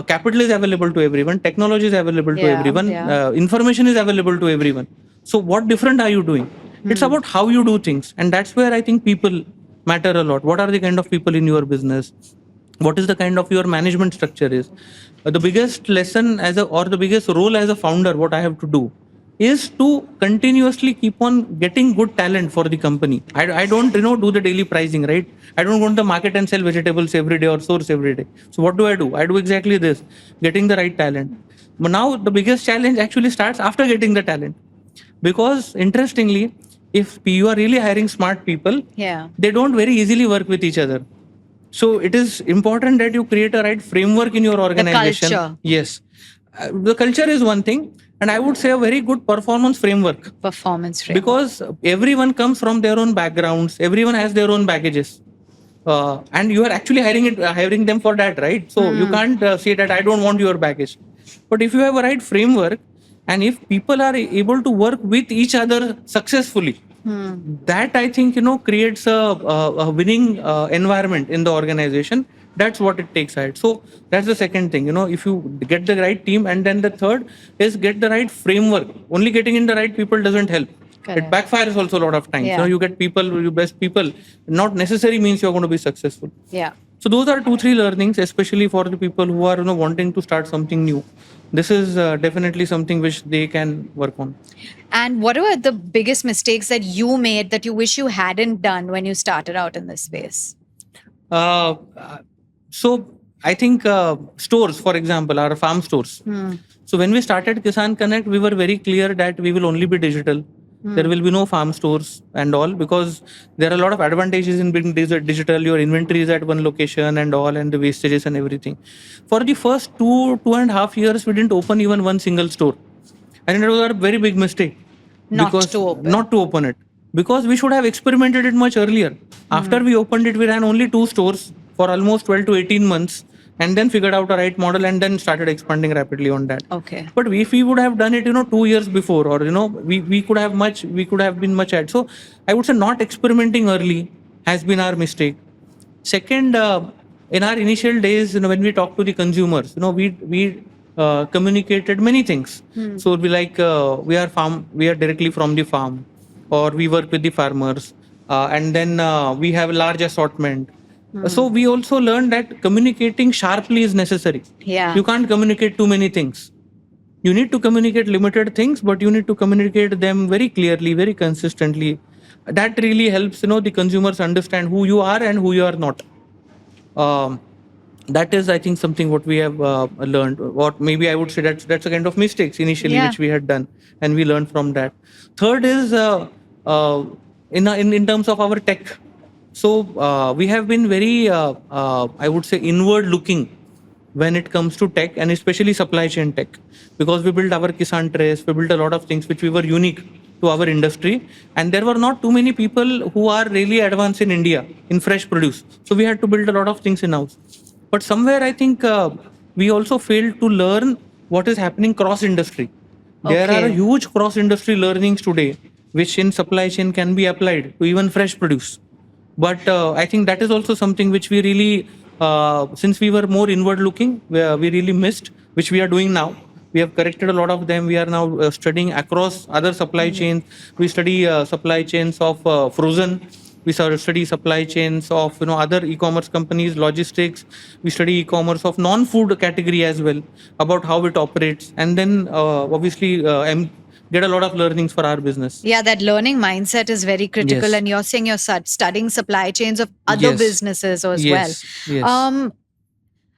capital is available to everyone, technology is available to everyone, information is available to everyone. So what different are you doing? It's about how you do things, and that's where I think people matter a lot. What are the kind of people in your business? What is the kind of your management structure is? The biggest lesson as a, or the biggest role as a founder, what I have to do is to continuously keep on getting good talent for the company. I don't do the daily pricing, right? I don't go to the market and sell vegetables every day or source every day. So what do? I do exactly this, getting the right talent. But now the biggest challenge actually starts after getting the talent, because interestingly, if you are really hiring smart people, they don't very easily work with each other. So it is important that you create a right framework in your organization. The culture. Yes. The culture is one thing, and I would say a very good performance framework. Because everyone comes from their own backgrounds, everyone has their own baggages. And you are actually hiring them for that, right? So you can't say that I don't want your baggage. But if you have a right framework, and if people are able to work with each other successfully, that I think creates a winning environment in the organization. That's what it takes, right? So that's the second thing. If you get the right team, and then the third is get the right framework. Only getting in the right people doesn't help. It backfires also a lot of times. You get people, you best people, not necessarily means you're going to be successful. So those are 2-3 learnings, especially for the people who are wanting to start something new. This is definitely something which they can work on. And what were the biggest mistakes that you made that you wish you hadn't done when you started out in this space? So I think stores, for example, are farm stores. So when we started Kisan Connect, we were very clear that we will only be digital. There will be no farm stores and all, because there are a lot of advantages in being digital. Your inventory is at one location and all, and the wastages and everything. For the first 2.5 years, we didn't open even one single store. And it was a very big mistake. Not to open it. Because we should have experimented it much earlier. After we opened it, we ran only 2 stores for almost 12 to 18 months. And then figured out a right model, and then started expanding rapidly on that. But if we would have done it, 2 years before, or we could have been much ahead. So I would say not experimenting early has been our mistake. Second, in our initial days, when we talked to the consumers, we communicated many things. So we we are directly from the farm, or we work with the farmers, and then we have a large assortment. So we also learned that communicating sharply is necessary. You can't communicate too many things. You need to communicate limited things, but you need to communicate them very clearly, very consistently. That really helps, the consumers understand who you are and who you are not. That is, I think, something what we have learned. What maybe I would say that's a kind of mistakes initially which we had done, and we learned from that. Third is in terms of our tech. So we have been very, I would say, inward looking when it comes to tech, and especially supply chain tech, because we built our Kisan Trace, we built a lot of things which we were unique to our industry, and there were not too many people who are really advanced in India in fresh produce. So we had to build a lot of things in-house. But somewhere I think we also failed to learn what is happening cross-industry. There are huge cross-industry learnings today, which in supply chain can be applied to even fresh produce. But I think that is also something which we really, since we were more inward looking, we really missed, which we are doing now. We have corrected a lot of them. We are now studying across other supply chains. We study supply chains of frozen. We study supply chains of other e-commerce companies, logistics. We study e-commerce of non-food category as well, about how it operates. And then obviously get a lot of learnings for our business. Yeah, that learning mindset is very critical. Yes. And you're saying you're studying supply chains of other businesses as well. Yes.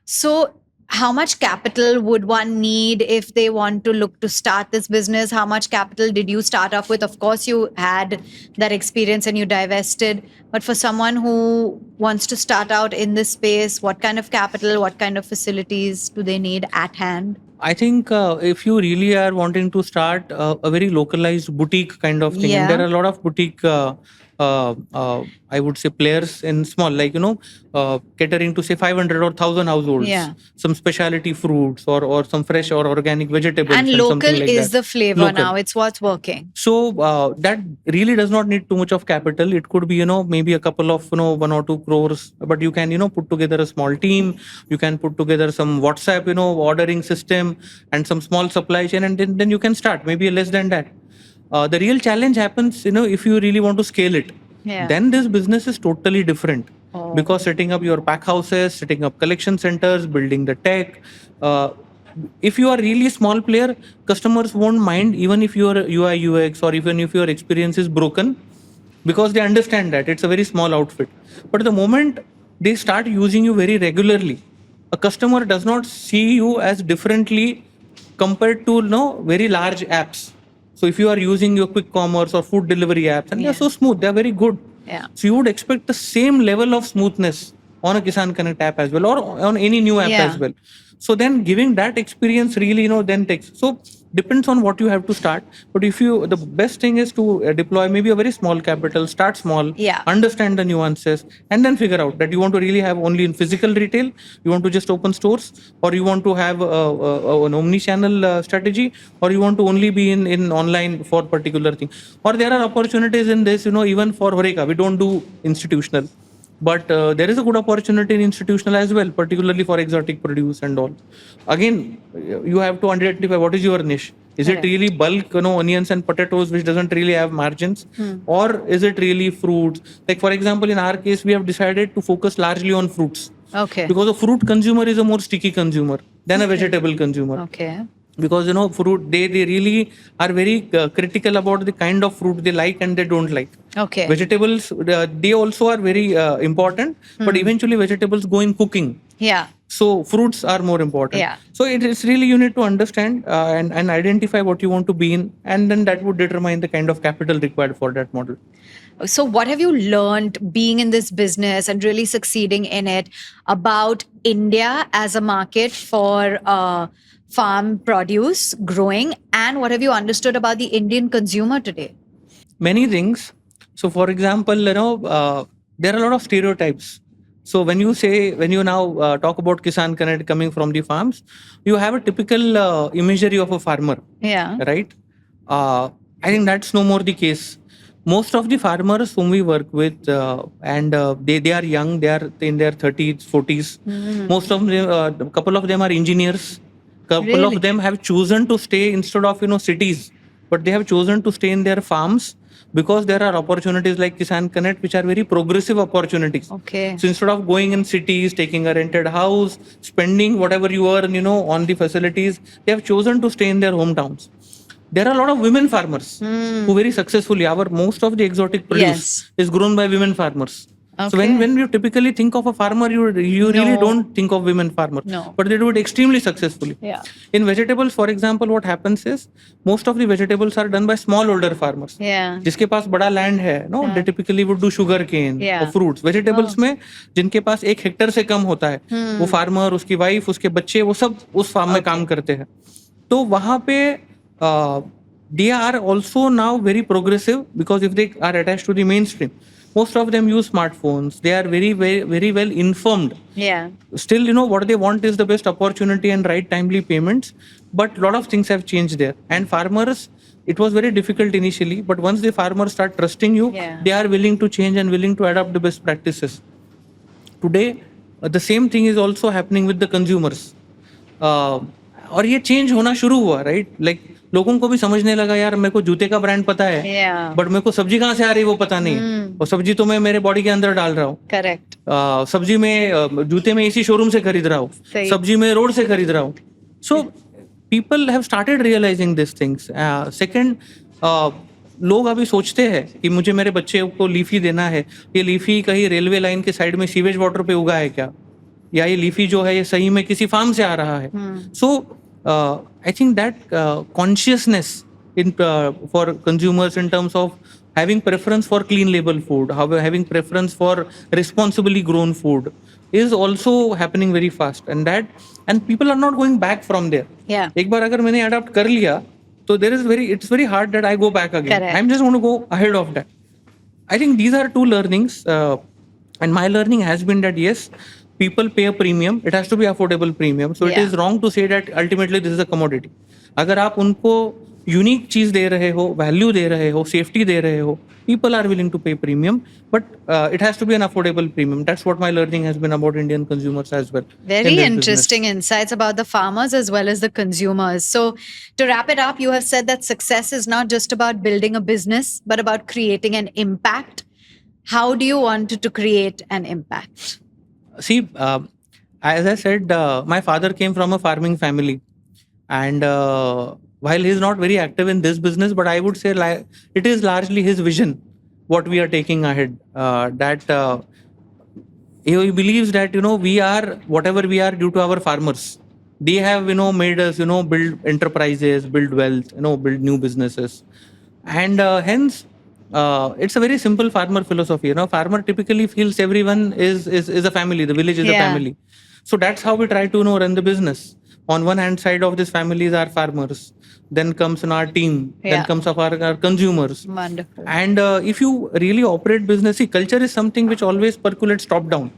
So how much capital would one need if they want to look to start this business? How much capital did you start off with? Of course, you had that experience and you divested. But for someone who wants to start out in this space, what kind of capital, what kind of facilities do they need at hand? I think if you really are wanting to start a very localized boutique kind of thing, and there are a lot of boutique I would say players in small, like catering to say 500 or 1,000 households. Yeah. Some specialty fruits or some fresh or organic vegetables And and something local like is that. the flavor Local. now. It's what's working. So that really does not need too much of capital. It could be maybe a couple of 1 or 2 crores, but you can put together a small team. You can put together some WhatsApp ordering system and some small supply chain, and then you can start maybe less than that. The real challenge happens if you really want to scale it. Yeah. Then this business is totally different. Oh. Because setting up your pack houses, setting up collection centers, building the tech. If you are really small player, customers won't mind even if your UI UX or even if your experience is broken, because they understand that it's a very small outfit. But the moment they start using you very regularly, a customer does not see you as differently compared to very large apps. So if you are using your quick commerce or food delivery apps and they're so smooth, they're very good. Yeah. So you would expect the same level of smoothness on a Kisan Connect app as well, or on any new app as well. So then giving that experience really, then takes. So depends on what you have to start. But the best thing is to deploy maybe a very small capital, start small, understand the nuances, and then figure out that you want to really have only in physical retail, you want to just open stores, or you want to have an omni-channel strategy, or you want to only be in online for particular thing. Or there are opportunities in this, even for Horeca, we don't do institutional. But there is a good opportunity in institutional as well, particularly for exotic produce and all. Again, you have to identify what is your niche. Is it really bulk, onions and potatoes, which doesn't really have margins? Or is it really fruits? Like, for example, in our case, we have decided to focus largely on fruits. Okay. Because a fruit consumer is a more sticky consumer than a vegetable consumer. Okay. Because fruit, they really are very critical about the kind of fruit they like and they don't like. Okay. Vegetables, they also are very important, but eventually vegetables go in cooking. Yeah. So fruits are more important. Yeah. So it's really, you need to understand and identify what you want to be in, and then that would determine the kind of capital required for that model. So what have you learned being in this business and really succeeding in it about India as a market for farm produce growing, and what have you understood about the Indian consumer today? Many things. So for example, there are a lot of stereotypes. So when you now talk about Kisan Connect coming from the farms, you have a typical imagery of a farmer. Yeah. Right? I think that's no more the case. Most of the farmers whom we work with, they are young, they are in their 30s, 40s. Most of them, a couple of them are engineers. Couple of them have chosen to stay instead of cities, but they have chosen to stay in their farms because there are opportunities like Kisan Connect, which are very progressive opportunities. Okay. So instead of going in cities, taking a rented house, spending whatever you earn, on the facilities, they have chosen to stay in their hometowns. There are a lot of women farmers who very successfully, most of the exotic produce is grown by women farmers. Okay. So when you typically think of a farmer, you really don't think of women farmers. No. But they do it extremely successfully. Yeah. In vegetables, for example, what happens is most of the vegetables are done by smallholder farmers. Yeah. जिसके पास बड़ा land है, they typically would do sugar cane or fruits. Vegetables में जिनके पास 1 hectare से कम होता है, वो farmer, उसकी wife, उसके बच्चे, वो सब उस farm में काम करते हैं. तो वहाँ पे they are also now very progressive, because if they are attached to the mainstream, most of them use smartphones. They are very, very, very well informed. Yeah. Still, what they want is the best opportunity and right timely payments. But a lot of things have changed there. And farmers, it was very difficult initially. But once the farmers start trusting you, they are willing to change and willing to adopt the best practices. Today, the same thing is also happening with the consumers. और ये change होना शुरू हुआ, right? Like लोगों को भी समझने लगा, यार मेरे को जूते का ब्रांड पता है, बट मेरे को सब्जी कहाँ से आ रही है वो पता नहीं, और सब्जी तो मैं मेरे बॉडी के अंदर डाल रहा हूँ. करेक्ट. सब्जी में जूते में इसी शोरूम से खरीद रहा हूँ, सब्जी में रोड से खरीद रहा हूँ. So people have started realising this things. Second, लोग अभी सोचते हैं कि मुझे मेरे बच्चे को लीफी देना है, ये लीफी कहीं रेलवे लाइन के साइड में सीवेज वाटर पे उगा है क्या, या ये लीफी जो है ये सही में किसी फार्म से आ रहा है. सो I think that consciousness for consumers in terms of having preference for clean label food, having preference for responsibly grown food is also happening very fast, and people are not going back from there. Yeah. एक बार अगर मैंने adopt कर लिया, तो it's very hard that I go back again. Correct. I'm just going to go ahead of that. I think these are two learnings. And my learning has been that yes, people pay a premium. It has to be affordable premium. So it Yeah. is wrong to say that ultimately this is a commodity. अगर आप उनको unique चीज दे रहे हो, value दे रहे हो, safety दे रहे हो, people are willing to pay premium, but it has to be an affordable premium. That's what my learning has been about Indian consumers as well in Very this interesting business. insights about the farmers as well as the consumers. So, to wrap it up, you have said that success is not just about building a business, but about creating an impact. How do you want to create an impact? See, as I said, my father came from a farming family, and while he's not very active in this business, but I would say it is largely his vision what we are taking ahead. That he believes that we are whatever we are due to our farmers. They have made us build enterprises, build wealth, build new businesses, and hence it's a very simple farmer philosophy. Farmer typically feels everyone is a family, the village is a Yeah. family. So that's how we try to run the business. On one hand side of this families are farmers, then comes our team, Yeah. then comes of our consumers. Wonderful. And if you really operate business, see, culture is something which always percolates top down.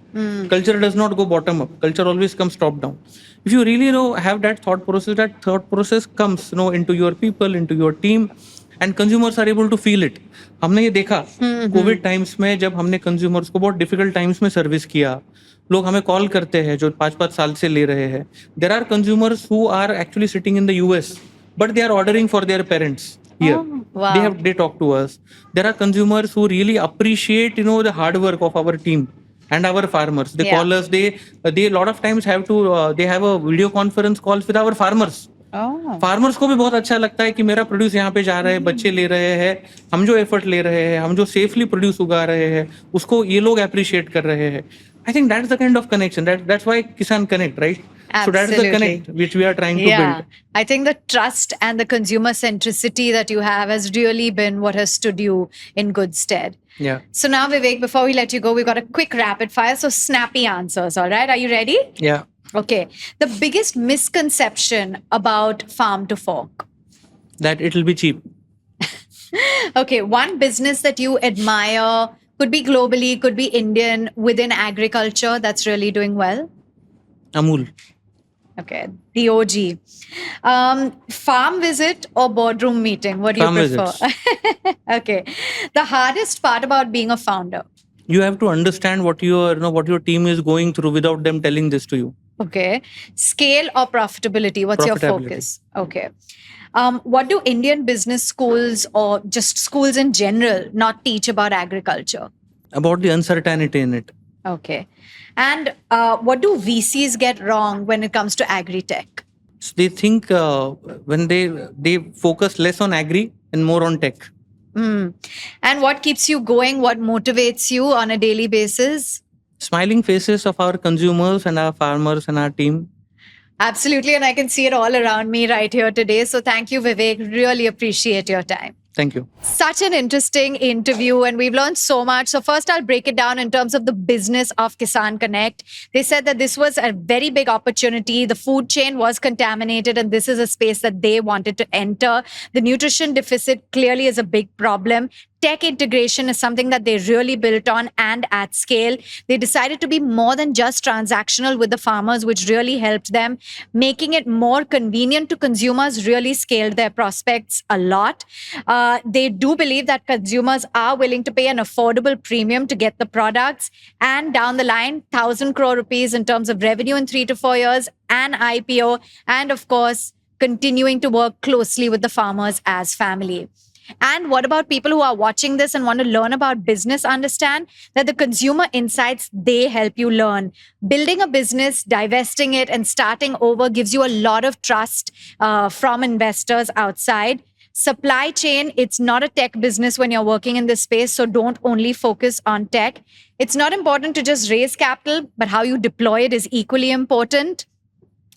Culture does not go bottom up. Culture always comes top down. If you really have that thought process comes into your people, into your team, and consumers are able to feel it. हमने ये देखा Covid times में, जब हमने consumers को बहुत difficult times में service किया, लोग हमें कॉल करते हैं जो 5-5 साल से ले रहे हैं. There are consumers who are actually sitting in the US, but they are ordering for their parents here. Wow. They talk to us. There are consumers who really appreciate the hard work of our team and our farmers. They Yeah. call us. They a lot of times have to they have a video conference calls with our farmers. Oh. Farmers को भी बहुत अच्छा लगता है कि मेरा produce यहाँ पे जा रहा है, बच्चे ले रहे हैं, हम जो एफर्ट ले रहे हैं, हम जो सेफली प्रोड्यूस उगा रहे हैं, उसको ये लोग अप्रिशिएट कर रहे हैं. I think that's the kind of connection, that's why Kisan connect, right? So that's the Absolutely. connect which we are trying to Yeah. build. I think the trust and the consumer centricity that you have has really been what has stood you in good stead. Yeah. So now, Vivek, before we let you go, we've got a quick rapid fire. So snappy answers. All right. Are you ready? Yeah. Okay. The biggest misconception about farm to fork. That it'll be cheap. Okay. One business that you admire, could be globally, could be Indian, within agriculture that's really doing well. Amul. Okay, the OG. Farm visit or boardroom meeting? What do Farm you prefer? Okay. The hardest part about being a founder? You have to understand what your team is going through without them telling this to you. Okay. Scale or profitability? What's your Profitability. focus? Okay. What do Indian business schools or just schools in general not teach about agriculture? About the uncertainty in it. Okay. And what do VCs get wrong when it comes to agri-tech? So they think when they focus less on agri and more on tech. And what keeps you going? What motivates you on a daily basis? Smiling faces of our consumers and our farmers and our team. Absolutely. And I can see it all around me right here today. So thank you, Vivek. Really appreciate your time. Thank you. Such an interesting interview, and we've learned so much. So first, I'll break it down in terms of the business of Kisan Connect. They said that this was a very big opportunity. The food chain was contaminated, and this is a space that they wanted to enter. The nutrition deficit clearly is a big problem. Tech integration is something that they really built on and at scale. They decided to be more than just transactional with the farmers, which really helped them. Making it more convenient to consumers really scaled their prospects a lot. They do believe that consumers are willing to pay an affordable premium to get the products. And down the line, 1,000 crore rupees in terms of revenue in 3 to 4 years, and IPO, and of course, continuing to work closely with the farmers as family. And what about people who are watching this and want to learn about business? Understand that the consumer insights, they help you learn. Building a business, divesting it, and starting over gives you a lot of trust from investors outside. Supply chain, it's not a tech business when you're working in this space, so don't only focus on tech. It's not important to just raise capital, but how you deploy it is equally important.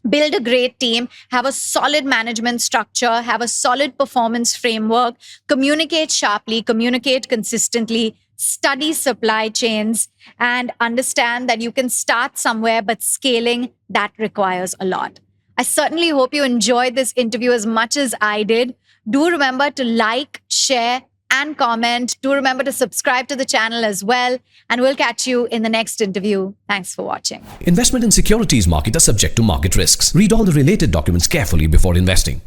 Build a great team, have a solid management structure, have a solid performance framework, communicate sharply, communicate consistently, study supply chains, and understand that you can start somewhere, but scaling, that requires a lot. I certainly hope you enjoyed this interview as much as I did. Do remember to like, share, and comment. Do remember to subscribe to the channel as well. And we'll catch you in the next interview. Thanks for watching. Investment in securities market are subject to market risks. Read all the related documents carefully before investing.